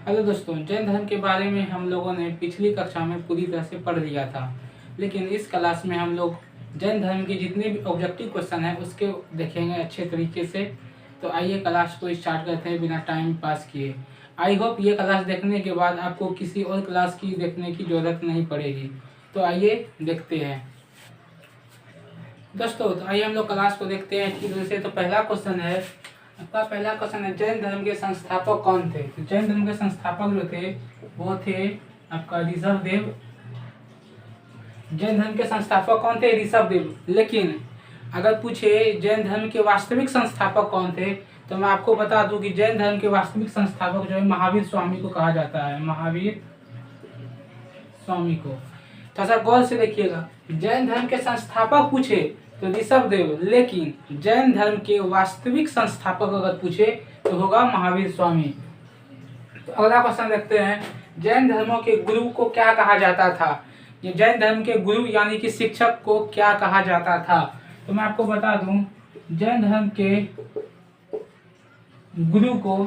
Hello दोस्तों, जैन धर्म के बारे में हम लोगों ने पिछली कक्षा में पूरी तरह से पढ़ लिया था। लेकिन इस क्लास में हम लोग जैन धर्म के जितने भी ऑब्जेक्टिव क्वेश्चन हैं उसके देखेंगे अच्छे तरीके से। तो आइए क्लास को स्टार्ट करते हैं बिना टाइम पास किए। आई होप ये क्लास देखने के बाद आपको किसी और क्लास की देखने की ज़रूरत नहीं पड़ेगी। तो आइए देखते हैं दोस्तों। तो आइए हम लोग क्लास को देखते हैं ठीक से। तो पहला क्वेश्चन है, आपका पहला क्वेश्चन है, जैन धर्म के संस्थापक कौन थे? तो जैन धर्म के संस्थापक जो थे वो थे आपका ऋषभ देव। जैन धर्म के संस्थापक कौन थे? ऋषभ देव। लेकिन अगर पूछे जैन धर्म के वास्तविक संस्थापक कौन थे, तो मैं आपको बता दूं कि जैन धर्म के वास्तविक संस्थापक जो है महावीर स्वामी को कहा जाता है। महावीर स्वामी को। तो सर गौर से देखिएगा, जैन धर्म के संस्थापक पूछे तो ऋषभ देव, लेकिन जैन धर्म के वास्तविक संस्थापक अगर पूछे तो होगा महावीर स्वामी। तो अगला क्वेश्चन देखते हैं, जैन धर्मों के गुरु को क्या कहा जाता था? ये जैन धर्म के गुरु यानी कि शिक्षक को क्या कहा जाता था? तो मैं आपको बता दूं, जैन धर्म के गुरु को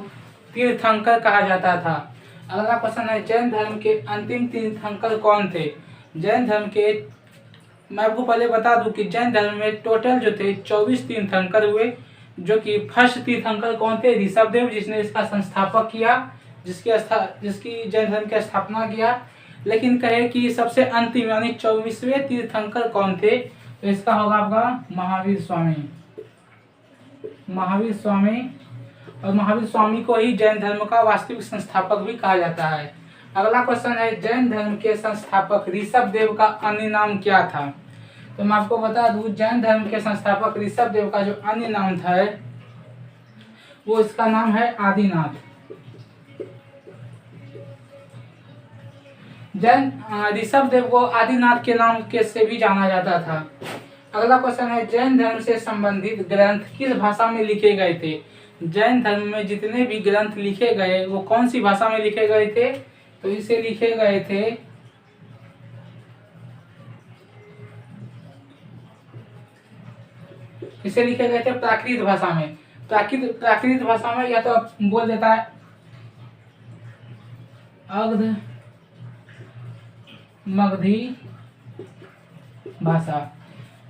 तीर्थंकर कहा जाता था। अगला क्वेश्चन है, जैन धर्म के अंतिम तीर्थंकर कौन थे? जैन धर्म के, मैं आपको पहले बता दूं कि जैन धर्म में टोटल जो थे 24 तीर्थंकर हुए, जो कि फर्स्ट तीर्थंकर कौन थे? ऋषभ देव, जिसने इसका संस्थापक किया, जिसकी जैन धर्म की स्थापना किया। लेकिन कहे कि सबसे अंतिम यानी 24वें तीर्थंकर कौन थे? तो इसका होगा आपका महावीर स्वामी। महावीर स्वामी, और महावीर स्वामी को ही जैन धर्म का वास्तविक संस्थापक भी कहा जाता है। अगला क्वेश्चन है, जैन धर्म के संस्थापक ऋषभ देव का अन्य नाम क्या था? तो मैं आपको बता दूं, जैन धर्म के संस्थापक ऋषभ देव का जो अन्य नाम था वो इसका नाम है आदिनाथ। जैन ऋषभ देव को आदिनाथ के नाम के से भी जाना जाता था। अगला क्वेश्चन है, जैन धर्म से संबंधित ग्रंथ किस भाषा में लिखे गए थे? जैन धर्म में जितने भी ग्रंथ लिखे गए वो कौन सी भाषा में लिखे गए थे? तो इसे लिखे गए थे प्राकृत भाषा में। प्राकृत भाषा में, या तो आप बोल देता है अग्ध मगधी भाषा।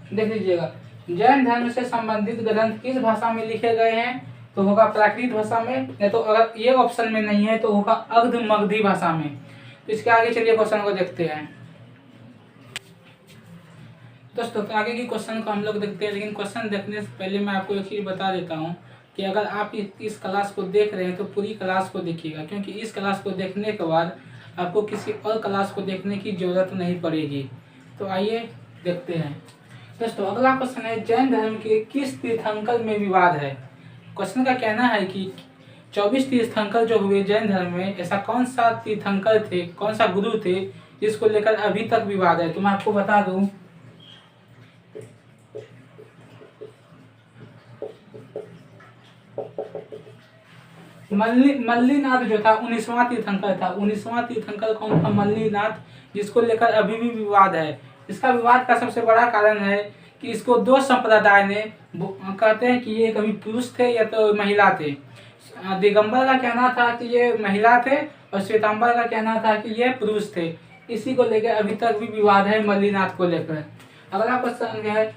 देख लीजिएगा, जैन धर्म से संबंधित ग्रंथ किस भाषा में लिखे गए हैं? तो होगा प्राकृत भाषा में, या तो अगर ये ऑप्शन में नहीं है तो होगा अग्ध मगधी भाषा में। तो इसके आगे चलिए क्वेश्चन को देखते हैं दोस्तों। तो आगे की क्वेश्चन को हम लोग देखते हैं, लेकिन क्वेश्चन देखने से पहले मैं आपको एक चीज बता देता हूँ कि अगर आप इस क्लास को देख रहे हैं तो पूरी क्लास को देखिएगा, क्योंकि इस क्लास को देखने के बाद आपको किसी और क्लास को देखने की जरूरत नहीं पड़ेगी। तो आइए देखते हैं दोस्तों। अगला क्वेश्चन है, जैन धर्म के किस तीर्थंकर में विवाद है? क्वेश्चन का कहना है कि 24 तीर्थंकर जो हुए जैन धर्म में, ऐसा कौन सा तीर्थंकर थे, कौन सा गुरु थे जिसको लेकर अभी तक विवाद है? तो मैं आपको बता दूं, मल्लीनाथ जो था 19वां तीर्थंकर था। 19वां तीर्थंकर कौन था? मल्लीनाथ, जिसको लेकर अभी भी विवाद है। इसका विवाद का सबसे बड़ा कारण है कि इसको दो संप्रदाय ने कहते हैं कि ये कभी पुरुष थे या तो महिला थे। दिगंबर का कहना था कि ये महिला थे और श्वेतांबर का कहना था कि ये पुरुष थे। इसी को लेकर अभी तक भी विवाद है मल्लीनाथ को लेकर। अगला क्वेश्चन है,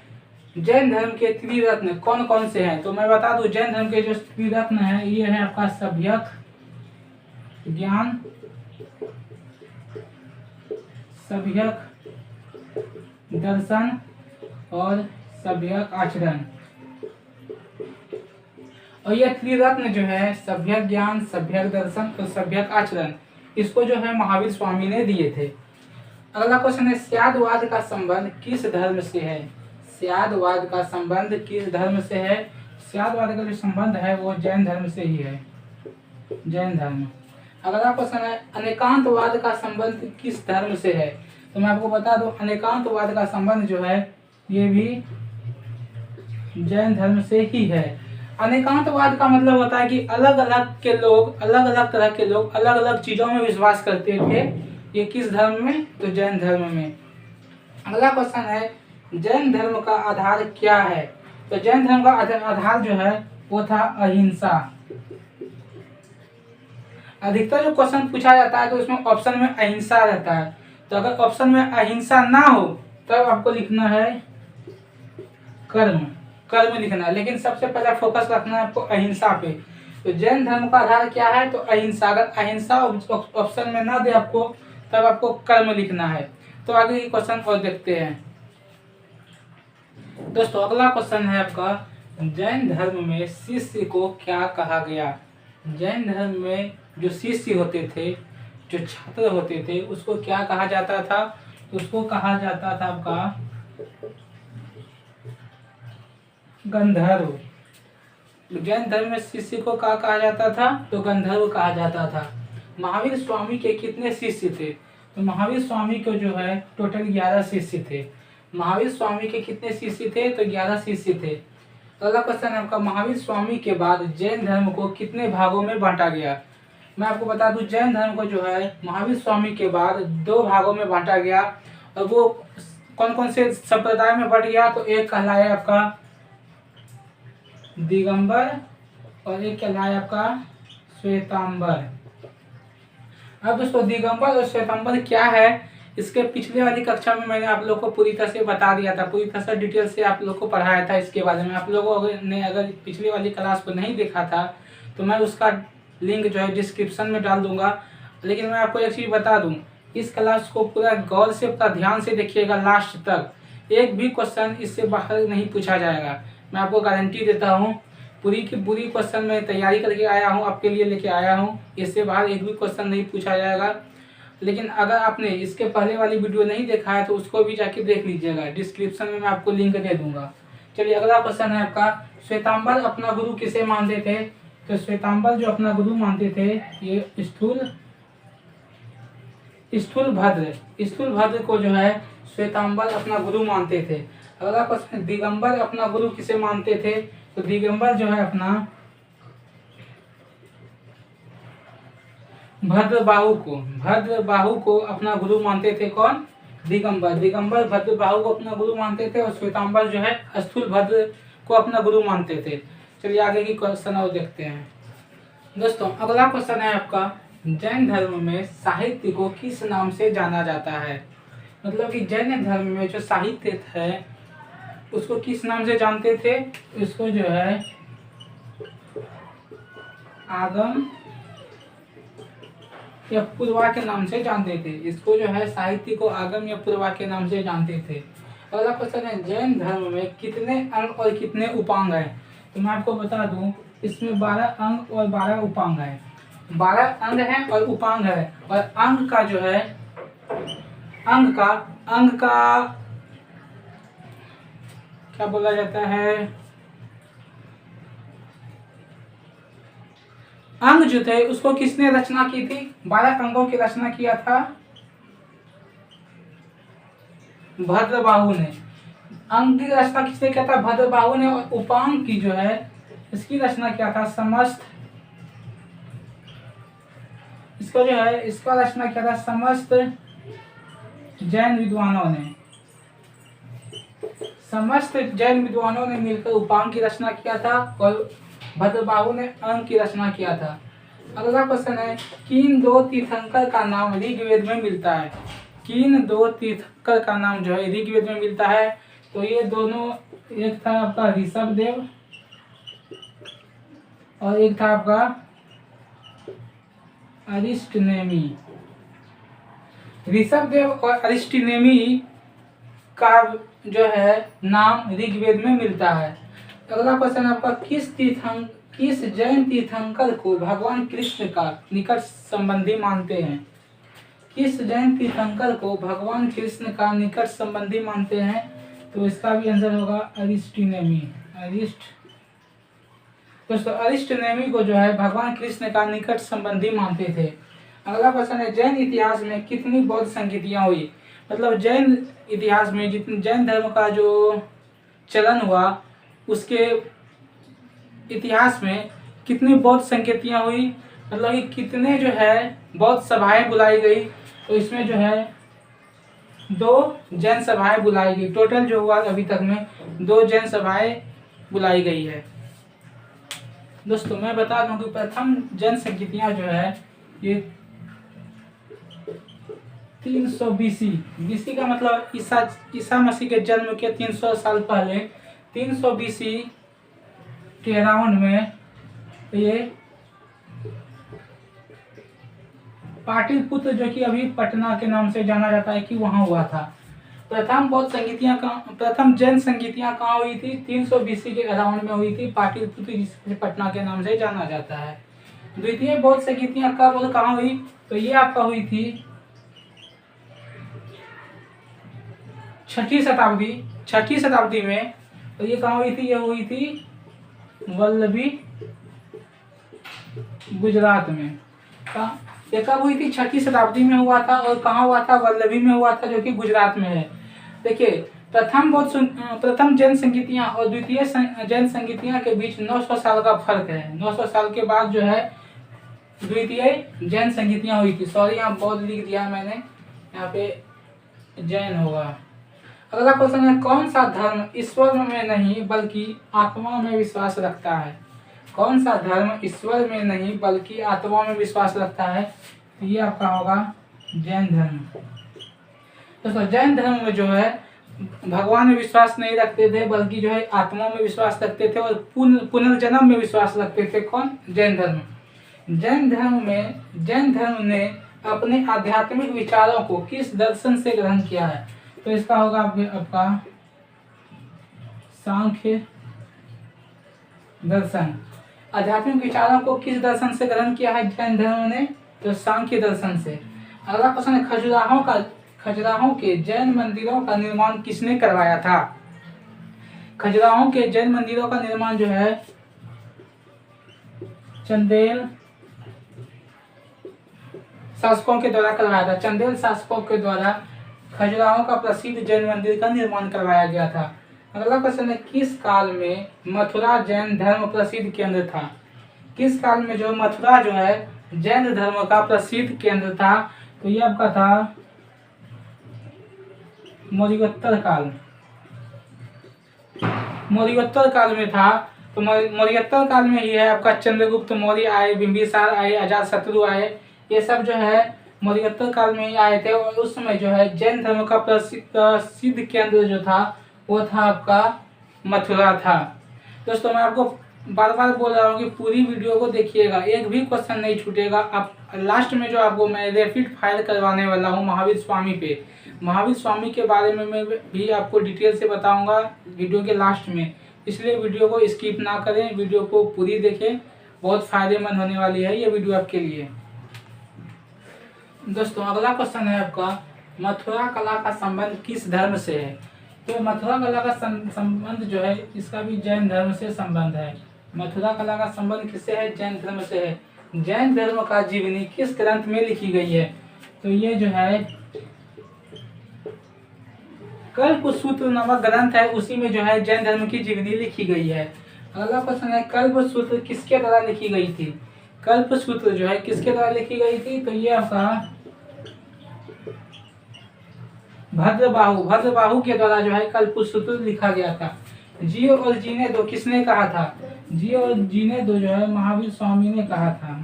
जैन धर्म के त्रिरत्न कौन कौन से हैं? तो मैं बता दूं, जैन धर्म के जो त्रिरत्न हैं ये है आपका सम्यक ज्ञान, सम्यक दर्शन और सम्यक आचरण। और ये त्रिरत्न जो है सम्यक ज्ञान, सम्यक दर्शन और सम्यक आचरण, इसको जो है महावीर स्वामी ने दिए थे। अगला क्वेश्चन है, स्यादवाद का संबंध किस धर्म से है? स्यादवाद का संबंध किस धर्म से है? स्यादवाद का जो संबंध है वो जैन धर्म से ही है, जैन धर्म। अगला क्वेश्चन है, अनेकांतवाद का संबंध किस धर्म से है? तो मैं आपको बता दूं, अनेकांतवाद का संबंध जो है ये भी जैन धर्म से ही है। अनेकांतवाद का मतलब होता है कि अलग अलग तरह के लोग अलग अलग चीजों में विश्वास करते थे। ये किस धर्म में? तो जैन धर्म में। अगला क्वेश्चन है, जैन धर्म का आधार क्या है? तो जैन धर्म का आधार जो है वो था अहिंसा। अधिकतर जो क्वेश्चन पूछा जाता है तो उसमें ऑप्शन में अहिंसा रहता है। तो अगर ऑप्शन में अहिंसा ना हो तब आपको लिखना है कर्म, कर्म लिखना है। लेकिन सबसे पहले फोकस रखना है आपको अहिंसा पे। तो जैन धर्म का आधार क्या है? तो अहिंसा। अगर अहिंसा ऑप्शन में ना दे आपको तब आपको कर्म लिखना है। तो आगे के क्वेश्चन और देखते हैं दोस्तों। अगला क्वेश्चन है आपका, जैन धर्म में शिष्य को क्या कहा गया? जैन धर्म में जो शिष्य होते थे, जो छात्र होते थे, उसको क्या कहा जाता था? उसको कहा जाता था आपका गंधर्व। जैन धर्म में शिष्य को क्या कहा जाता था? तो गंधर्व कहा जाता था। महावीर स्वामी के कितने शिष्य थे? तो महावीर स्वामी को जो है टोटल 11 शिष्य थे। महावीर स्वामी के कितने शिष्य थे? तो 11 शिष्य थे। अगला क्वेश्चन है आपका, महावीर स्वामी के बाद जैन धर्म को कितने भागों में बांटा गया? मैं आपको बता दूं, जैन धर्म को जो है महावीर स्वामी के बाद 2 भागों में बांटा गया। और वो कौन कौन से संप्रदाय में बंट गया? तो एक कहलाया आपका दिगंबर और एक कहलाया आपका श्वेतांबर। अब दोस्तों दिगंबर और श्वेतांबर क्या है, इसके पिछले वाली कक्षा में मैंने आप लोग को पूरी तरह से बता दिया था, पूरी तरह से डिटेल से आप लोग को पढ़ाया था इसके बारे में। आप लोगों ने अगर पिछली वाली क्लास को नहीं देखा था तो मैं उसका लिंक जो है डिस्क्रिप्शन में डाल दूंगा। लेकिन मैं आपको एक चीज़ बता दूं, इस क्लास को पूरा गौर से, पूरा ध्यान से देखिएगा लास्ट तक। एक भी क्वेश्चन इससे बाहर नहीं पूछा जाएगा, मैं आपको गारंटी देता हूँ। पूरी की पूरी क्वेश्चन मैं तैयारी करके आया हूँ, आपके लिए लेके आया हूँ। इससे बाहर एक भी क्वेश्चन नहीं पूछा जाएगा। लेकिन अगर आपने इसके पहले वाली वीडियो नहीं देखा है तो उसको भी जाके देख लीजिएगा, डिस्क्रिप्शन में मैं आपको लिंक दे दूंगा। चलिए अगला क्वेश्चन है आपका, श्वेतांबर अपना गुरु किसे मानते थे? तो श्वेतांबर जो अपना गुरु मानते थे ये स्थूल भद्र को जो है श्वेतांबर अपना गुरु मानते थे। अगला क्वेश्चन, दिगंबर अपना गुरु किसे मानते थे? तो दिगंबर जो है अपना भद्रबाहु को अपना गुरु मानते थे। कौन? दिगंबर भद्रबाहु को अपना गुरु मानते थे और श्वेतांबर जो है स्थूल भद्र को अपना गुरु मानते थे। चलिए आगे की क्वेश्चन और देखते हैं दोस्तों। अगला क्वेश्चन है आपका, जैन धर्म में साहित्य को किस नाम से जाना जाता है? मतलब कि जैन धर्म में जो साहित्य है उसको किस नाम से जानते थे? इसको जो है आगम या पूर्वा के नाम से जानते थे। इसको जो है साहित्य को आगम या पूर्वा के नाम से जानते थे। अगला क्वेश्चन है, जैन धर्म में कितने अंग और कितने उपांग हैं? तो मैं आपको बता दूं, इसमें 12 अंग और 12 उपांग हैं। 12 अंग हैं और उपांग है। और अंग का जो है अंग का क्या बोला जाता है? अंग जो थे उसको किसने रचना की थी? 12 अंगों की रचना किया था भद्रबाहु ने। अंग की रचना किसने किया था? भद्रबाहु ने। और उपांग की जो है इसकी रचना किया था इसका रचना किया था समस्त जैन विद्वानों ने। समस्त जैन विद्वानों ने मिलकर उपांग की रचना किया था और भद्रबाहु ने अंग की रचना किया था। अगला क्वेश्चन है, किन 2 तीर्थंकर का नाम ऋग्वेद में मिलता है? किन 2 तीर्थंकर का नाम जो है ऋग्वेद में मिलता है? तो ये दोनों, एक था आपका ऋषभदेव और एक था आपका अरिष्टनेमी। ऋषभदेव और अरिष्टनेमी का जो है नाम ऋग्वेद में मिलता है। अगला क्वेश्चन आपका, किस जैन तीर्थंकर को भगवान कृष्ण का निकट संबंधी मानते हैं? किस जैन तीर्थंकर को भगवान कृष्ण का निकट संबंधी मानते हैं? तो इसका भी आंसर होगा अरिष्टनेमी। दोस्तों अरिष्टनेमी को जो है भगवान कृष्ण का निकट संबंधी मानते थे। अगला क्वेश्चन है, जैन इतिहास में कितनी बौद्ध संगीतियाँ हुई? मतलब जैन इतिहास में जितने जैन धर्म का जो चलन हुआ उसके इतिहास में कितनी बौद्ध संगीतियाँ हुई? मतलब कि कितने जो है बौद्ध सभाएं बुलाई गई? तो इसमें जो है 2 जैन सभाएं बुलाई गई। टोटल जो हुआ अभी तक में 2 जैन सभाएं बुलाई गई है। दोस्तों मैं बता दूं कि प्रथम जैन संगीतियाँ जो है ये 300 BC। BC का मतलब ईसा मसीह के जन्म के 300 साल पहले 300 BC के अराउंड में ये पाटलिपुत्र, जो कि अभी पटना के नाम से जाना जाता है, कि वहाँ हुआ था। प्रथम जैन संगीतियाँ कहाँ हुई थी? 300 BC के अराउंड में हुई थी, पाटलिपुत्र जिसे पटना के नाम से जाना जाता है। द्वितीय बौद्ध संगीतियाँ कब और कहाँ हुई? तो ये आपका हुई थी 6ठी शताब्दी में। तो ये कहाँ हुई थी? ये हुई थी वल्लभी, गुजरात में। ये कब हुई थी? 6ठी शताब्दी में हुआ था। और कहाँ हुआ था? वल्लभी में हुआ था, जो कि गुजरात में है। देखिए, प्रथम जैन संगीतियाँ और द्वितीय जैन संगीतियाँ के बीच 900 साल का फर्क है। 900 साल के बाद जो है द्वितीय जैन संगीतियाँ हुई थी। सॉरी, यहाँ बौद्ध लिख दिया मैंने, यहाँ पे जैन होगा। अगला क्वेश्चन है, कौन सा धर्म ईश्वर में नहीं बल्कि आत्मा में विश्वास रखता है? कौन सा धर्म ईश्वर में नहीं बल्कि आत्मा में विश्वास रखता है? तो ये आपका होगा जैन धर्म। दोस्तों, जैन धर्म में जो है भगवान में विश्वास नहीं रखते थे, बल्कि जो है आत्मा में विश्वास रखते थे और पुनर्जन्म में विश्वास रखते थे। कौन? जैन धर्म। जैन धर्म ने अपने आध्यात्मिक विचारों को किस दर्शन से ग्रहण किया है? तो इसका होगा आपका सांख्य दर्शन। आध्यात्मिक विचारों को किस दर्शन से ग्रहण किया है जैन धर्म ने? तो सांख्य दर्शन से। अगला क्वेश्चन है, खजुराहो के जैन मंदिरों का निर्माण किसने करवाया था? खजुराहो के जैन मंदिरों का निर्माण जो है चंदेल शासकों के द्वारा करवाया था। चंदेल शासकों के द्वारा खजुराहो का प्रसिद्ध जैन मंदिर का निर्माण करवाया गया था। अगला क्वेश्चन है, किस काल में मथुरा जैन धर्म प्रसिद्ध केंद्र था? किस काल में जो मथुरा जो है जैन धर्म का प्रसिद्ध केंद्र था? तो ये आपका था मौर्योत्तर काल में था। तो मौर्योत्तर काल में ही है आपका चंद्रगुप्त मौर्य आए, बिंबिसार आए, अजातशत्रु आए। ये सब जो है मौर्योत्तर काल में ही आए थे। और उस समय जो है जैन धर्म का प्रसिद्ध केंद्र जो था वो था आपका मथुरा था। दोस्तों, मैं आपको बार बार बोल रहा हूँ कि पूरी वीडियो को देखिएगा, एक भी क्वेश्चन नहीं छूटेगा। आप लास्ट में जो आपको मैं रैपिड फायर करवाने वाला हूँ महावीर स्वामी पे, महावीर स्वामी के बारे में मैं भी आपको डिटेल से बताऊंगा वीडियो के लास्ट में। इसलिए वीडियो को स्किप ना करें, वीडियो को पूरी देखें, बहुत फायदेमंद होने वाली है ये वीडियो आपके लिए। दोस्तों, अगला क्वेश्चन है आपका, मथुरा कला का संबंध किस धर्म से है? तो मथुरा कला का संबंध जो है इसका भी जैन धर्म से संबंध है। मथुरा कला का संबंध किससे है? जैन धर्म से है। जैन धर्म का जीवनी किस ग्रंथ में लिखी गई है? तो ये जो है कल्पसूत्र नामक ग्रंथ है, उसी में जो है जैन धर्म की जीवनी लिखी गई है। अगला क्वेश्चन है, कल्पसूत्र किसके द्वारा लिखी गई थी? कल्पसूत्र जो है किसके द्वारा लिखी गई थी? तो ये आपका भद्रबाहु के द्वारा जो है कल्पसूत्र लिखा गया था। जियो और जीने दो किसने कहा था? जियो और जीने दो जो है महावीर स्वामी ने कहा था।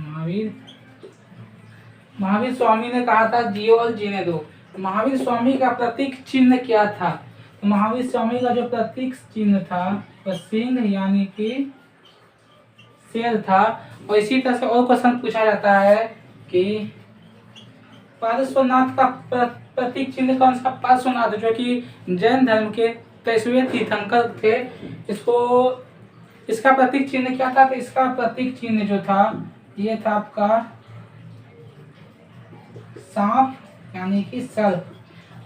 महावीर स्वामी ने कहा था जियो और जीने दो। महावीर स्वामी का प्रतीक चिन्ह क्या था? तो महावीर स्वामी का जो प्रतीक चिन्ह था वह सिंह यानी कि शेर था। और इसी तरह से और क्वेश्चन पूछा जाता है कि पार्श्वनाथ का प्रतीक चिन्ह कौन सा? पार्श्वनाथ जो कि जैन धर्म के 23वें तीर्थंकर थे, इसका प्रतीक चिन्ह क्या था? तो इसका प्रतीक चिन्ह जो था ये था आपका सांप यानी कि सर्प।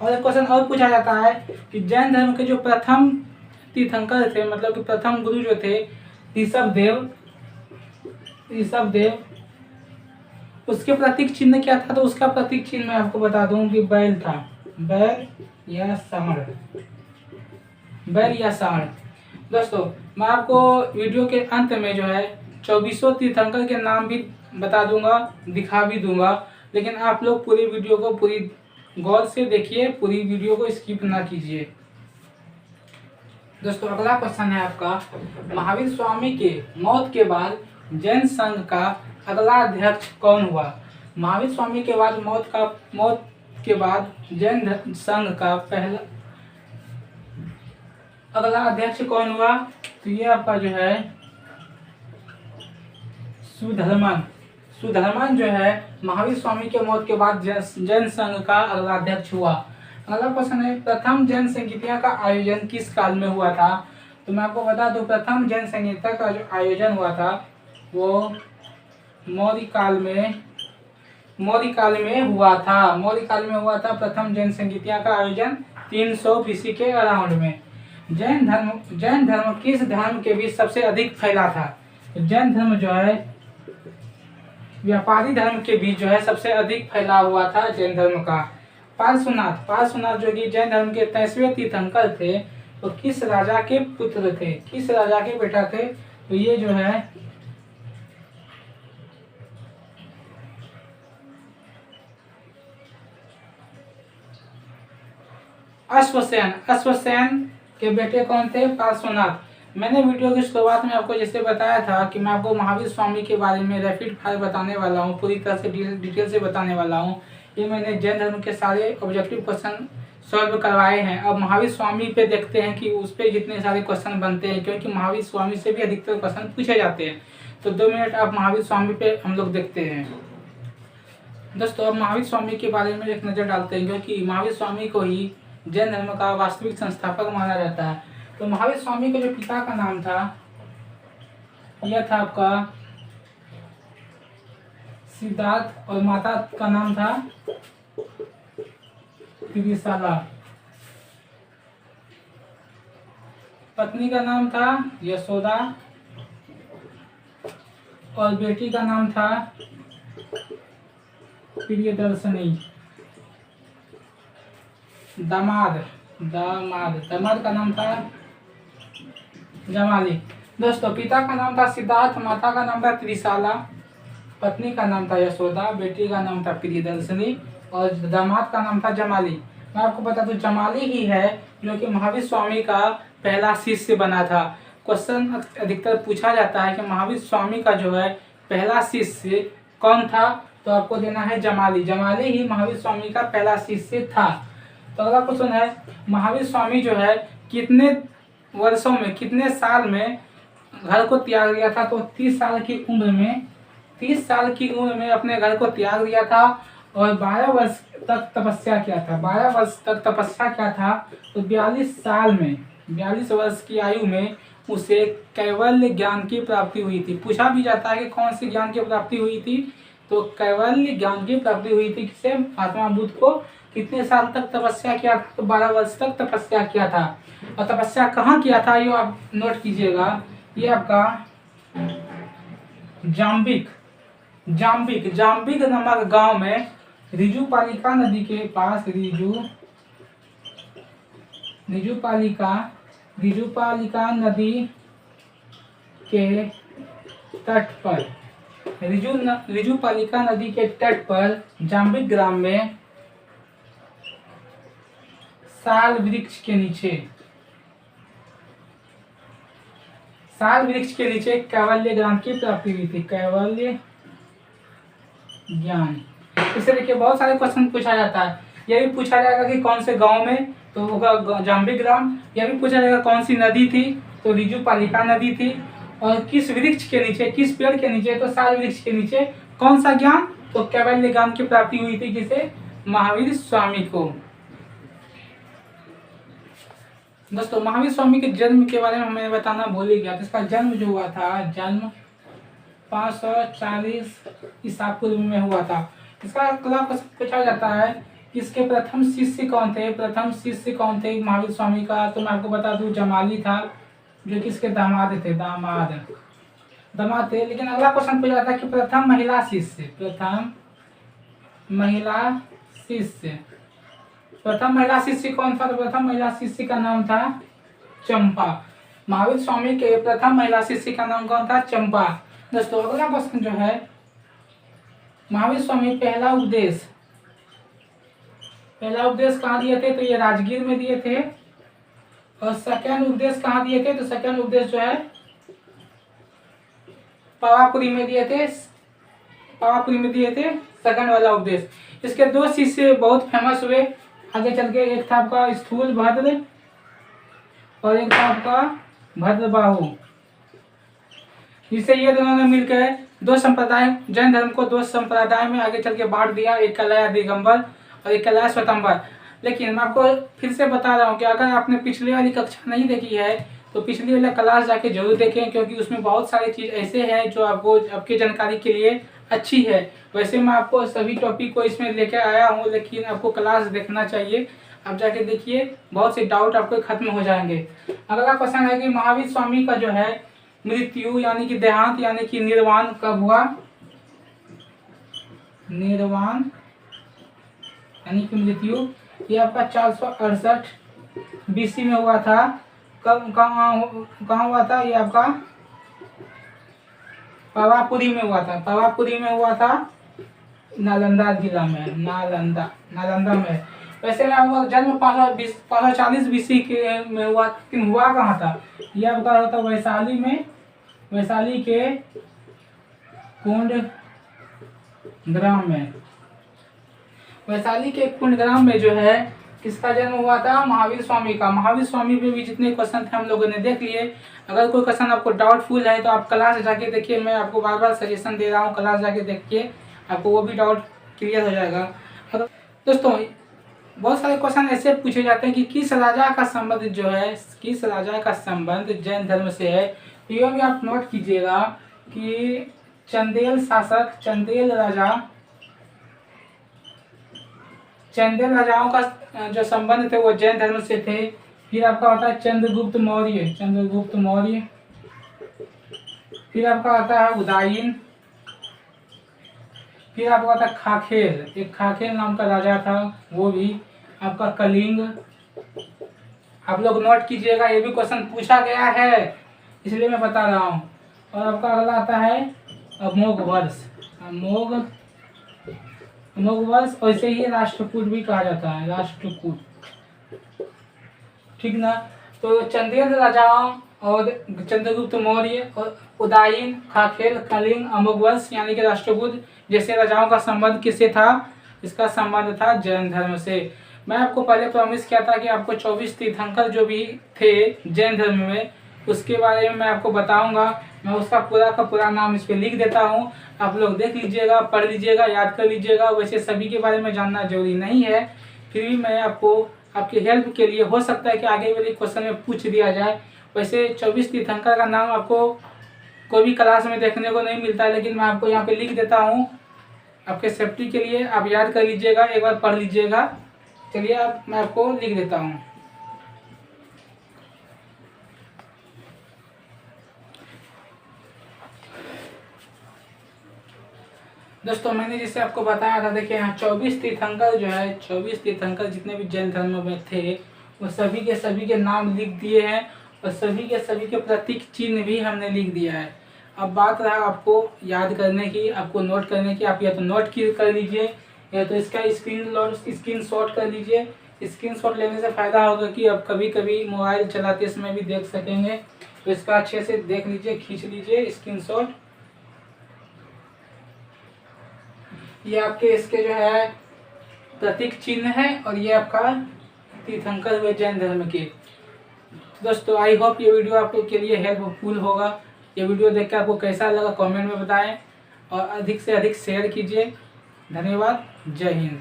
और एक क्वेश्चन और पूछा जाता है कि जैन धर्म के जो प्रथम तीर्थंकर थे, मतलब कि प्रथम गुरु जो थे ऋषभदेव, उसके प्रतीक चिन्ह क्या था? तो उसका प्रतीक चिन्ह मैं आपको बता दूं कि बैल था, बैल या सांड। दोस्तों, मैं आपको वीडियो के अंत में जो है 24 तीर्थंकर के नाम भी बता दूंगा, दिखा भी दूंगा, लेकिन आप लोग पूरी वीडियो को पूरी गौर से देखिए, पूरी वीडियो को स्किप ना कीजिए। दोस्तों, अगला क्वेश्चन है आपका, महावीर स्वामी के मौत के बाद जैन संघ का अगला अध्यक्ष कौन हुआ? महावीर स्वामी के बाद मौत के बाद जैन संघ का पहला अगला अध्यक्ष कौन हुआ? तो ये आपका जो है सुधर्मन जो है महावीर स्वामी के मौत के बाद जैन संघ का अगला अध्यक्ष हुआ। अगला क्वेश्चन है, प्रथम जैन संहिता का आयोजन किस काल में हुआ था? तो मैं आपको बता दूं, प्रथम जैन संहिता का जो आयोजन हुआ था वो मौर्य काल में हुआ था। मौर्य काल में हुआ था प्रथम जैन संहिता का आयोजन 300 BC के अराउंड में। जैन धर्म किस धर्म के बीच सबसे अधिक फैला था? तो जैन धर्म जो है व्यापारी धर्म के बीच जो है सबसे अधिक फैला हुआ था जैन धर्म का। पार्श्वनाथ जो कि जैन धर्म के 23वें तीर्थंकर थे, तो किस राजा के पुत्र थे, किस राजा के बेटा थे? तो ये जो है अश्वसेन के बेटे कौन थे? पार्श्वनाथ। मैंने वीडियो की शुरुआत में आपको जैसे बताया था कि मैं आपको महावीर स्वामी के बारे में रैपिड फायर बताने वाला हूँ, पूरी तरह से डिटेल से बताने वाला हूँ। ये मैंने जैन धर्म के सारे ऑब्जेक्टिव क्वेश्चन सॉल्व करवाए हैं। अब महावीर स्वामी पे देखते हैं कि उस पर जितने सारे क्वेश्चन बनते हैं, क्योंकि महावीर स्वामी से भी अधिकतर क्वेश्चन पूछे जाते हैं। तो 2 मिनट अब महावीर स्वामी पे हम लोग देखते हैं। दोस्तों, अब महावीर स्वामी के बारे में एक नज़र डालते हैं, क्योंकि महावीर स्वामी को ही जैन धर्म का वास्तविक संस्थापक माना जाता है। तो महावीर स्वामी के जो पिता का नाम था यह था आपका सिद्धार्थ, और माता का नाम था त्रिशाला। पत्नी का नाम था यशोदा और बेटी का नाम था प्रियदर्शनी। दामाद का नाम था जमाली। दोस्तों, पिता का नाम था सिद्धार्थ, माता का नाम था त्रिशाला, पत्नी का नाम था यशोदा, बेटी का नाम था प्रियदर्शनी और दामाद का नाम था जमाली। मैं आपको बता दूं, जमाली ही है जो कि महावीर स्वामी का पहला शिष्य बना था। क्वेश्चन अधिकतर पूछा जाता है कि महावीर स्वामी का जो है पहला शिष्य कौन था, तो आपको देना है जमाली। जमाली ही महावीर स्वामी का पहला शिष्य था। तो अगला क्वेश्चन है, महावीर स्वामी जो है कितने वर्षों में, कितने साल में घर को त्याग दिया था? तो 30 साल की उम्र में अपने घर को त्याग दिया था और 12 वर्ष तक तपस्या किया था। तो 42 वर्ष की आयु में उसे कैवल्य ज्ञान की प्राप्ति हुई थी। पूछा भी जाता है कि कौन सी ज्ञान की प्राप्ति हुई थी? तो कैवल्य ज्ञान की प्राप्ति हुई थी। किसे? महात्मा बुद्ध को। कितने साल तक तपस्या किया था? तो 12 वर्ष तक तपस्या किया था। और तपस्या कहाँ किया था ये आप नोट कीजिएगा। ये आपका जाम्बिक नामक गांव में रिजुपालिका नदी के पास, रिजुपालिका नदी के तट पर, रिजुपालिका नदी के तट पर जाम्बिक ग्राम में साल वृक्ष के नीचे कैवल्य ज्ञान की प्राप्ति हुई थी। कैवल्य ज्ञान। इसे देखिए, बहुत सारे क्वेश्चन पूछा जाता है। यह भी पूछा जाएगा कि कौन से गांव में, तो होगा जाम्बिक ग्राम। यह भी पूछा जाएगा कौन सी नदी थी, तो रिजुपालिका नदी थी। और किस वृक्ष के नीचे, किस पेड़ के नीचे, तो साल वृक्ष के नीचे। कौन सा ज्ञान? तो कैवल्य ज्ञान की प्राप्ति हुई थी। किसे? महावीर स्वामी को। दोस्तों, महावीर स्वामी के जन्म के बारे में हमें बताना भूल ही गया। तो इसका जन्म जो हुआ था, जन्म 540 ईसा पूर्व में हुआ था। इसका अगला प्रश्न पूछा जाता है कि इसके प्रथम शिष्य कौन थे महावीर स्वामी का? तो मैं आपको बता दूं, जमाली था, जो कि इसके दामाद थे। लेकिन अगला क्वेश्चन पूछा जाता है कि प्रथम महिला शिष्य कौन था? तो प्रथम महिला शिष्य का नाम था चंपा। महावीर स्वामी के प्रथम महिला शिष्य का नाम कौन था? चंपा। दोस्तों, अगला क्वेश्चन जो है, महावीर स्वामी पहला उपदेश कहाँ दिए थे? तो ये राजगीर में दिए थे। और सेकंड उपदेश कहाँ दिए थे? तो सेकंड उपदेश जो है पावापुरी में दिए थे। सेकंड वाला उपदेश। इसके दो शिष्य बहुत फेमस हुए आगे चल के, एक था आपका स्थूल भद्र और एक था आपका भद्रबाहु, जिससे ये दोनों ने मिलकर दो संप्रदाय, जैन धर्म को दो संप्रदाय में आगे चल के बांट दिया, एक कहलाया दिगंबर और एक कहलाया स्वतंबर। लेकिन मैं आपको फिर से बता रहा हूँ कि अगर आपने पिछली वाली कक्षा नहीं देखी है तो पिछली वाला क्लास जाके जरूर देखें, क्योंकि उसमें बहुत सारी चीज़ ऐसे हैं जो आपको आपकी जानकारी के लिए अच्छी है। वैसे मैं आपको सभी टॉपिक को इसमें लेकर आया हूँ, लेकिन आपको क्लास देखना चाहिए। आप जाके देखिए, बहुत से डाउट आपको खत्म हो जाएंगे। अगला क्वेश्चन है कि महावीर स्वामी का जो है मृत्यु यानी कि देहांत यानी कि निर्वाण कब हुआ? निर्वाण यानी कि मृत्यु ये आपका 468 BC में हुआ था। कब कहाँ हुआ था? ये आपका पावापुरी में हुआ था। पावापुरी में हुआ था, नालंदा जिला में, नालंदा में। वैसे में आपका जन्म 540 BC के में हुआ, लेकिन हुआ कहाँ था? ये आपका होता वैशाली में, वैशाली के कुंड ग्राम में। वैशाली के कुंड ग्राम में जो है किसका जन्म हुआ था? महावीर स्वामी का। महावीर स्वामी पे भी जितने क्वेश्चन थे हम लोगों ने देख लिए। अगर कोई क्वेश्चन आपको डाउटफुल है तो आप क्लास जाके देखिए, मैं आपको बार बार सजेशन दे रहा हूँ, क्लास जाके देखिए, आपको वो भी डाउट क्लियर हो जाएगा। दोस्तों बहुत सारे क्वेश्चन ऐसे पूछे जाते हैं कि किस राजा का संबंध जो है, किस राजा का संबंध जैन धर्म से है। तो ये भी आप नोट कीजिएगा कि चंदेल शासक, चंदेल राजाओं का जो संबंध थे वो जैन धर्म से थे। फिर आपका होता है चंद्रगुप्त मौर्य, फिर आपका आता है उदयन, फिर आपका आता है खाखेर, एक खाखेर नाम का राजा था, वो भी आपका कलिंग। आप लोग नोट कीजिएगा, ये भी क्वेश्चन पूछा गया है इसलिए मैं बता रहा हूँ। और आपका अगला आता है अमोघवर्ष, वैसे ही राष्ट्रकूट भी कहा जाता है, राष्ट्रकूट, ठीक ना। तो चंदेल राजाओं और चंद्रगुप्त मौर्य और उदयन, खाखेर, कलिंग, अमोघवर्ष यानी कि राष्ट्रकूट जैसे राजाओं का संबंध किससे था? इसका संबंध था जैन धर्म से। मैं आपको पहले प्रॉमिस किया था कि आपको 24 तीर्थंकर जो भी थे जैन धर्म में उसके बारे में मैं आपको बताऊंगा। मैं उसका पूरा का पूरा नाम इस पर लिख देता हूं, आप लोग देख लीजिएगा, पढ़ लीजिएगा, याद कर लीजिएगा। वैसे सभी के बारे में जानना जरूरी नहीं है, फिर भी मैं आपको आपकी हेल्प के लिए, हो सकता है कि आगे वाले क्वेश्चन में पूछ दिया जाए। वैसे 24 तीर्थंकर का नाम आपको कोई भी क्लास में देखने को नहीं मिलता है, लेकिन मैं आपको यहाँ पे लिख देता हूँ आपके सेफ्टी के लिए। आप याद कर लीजिएगा, एक बार पढ़ लीजिएगा। चलिए मैं आपको लिख देता हूँ। दोस्तों मैंने जैसे आपको बताया था, देखिए यहाँ 24 तीर्थंकर जो है, 24 तीर्थंकर जितने भी जैन धर्म में थे वो सभी के नाम लिख दिए हैं और सभी के प्रतीक चिन्ह भी हमने लिख दिया है। अब बात रहा आपको याद करने की, आपको नोट करने की। आप या तो नोट कर लीजिए या तो इसका स्क्रीन शॉट कर लीजिए। स्क्रीन शॉट लेने से फ़ायदा होगा कि आप कभी कभी मोबाइल चलाते समय भी देख सकेंगे। तो इसका अच्छे से देख लीजिए, खींच लीजिए स्क्रीन शॉट। ये आपके इसके जो है प्रतीक चिन्ह है और ये आपका तीर्थंकर हुए जैन धर्म के। दोस्तों आई होप ये वीडियो आपके के लिए हेल्पफुल होगा। ये वीडियो देखकर आपको कैसा लगा कमेंट में बताएं और अधिक से अधिक शेयर कीजिए। धन्यवाद। जय हिंद।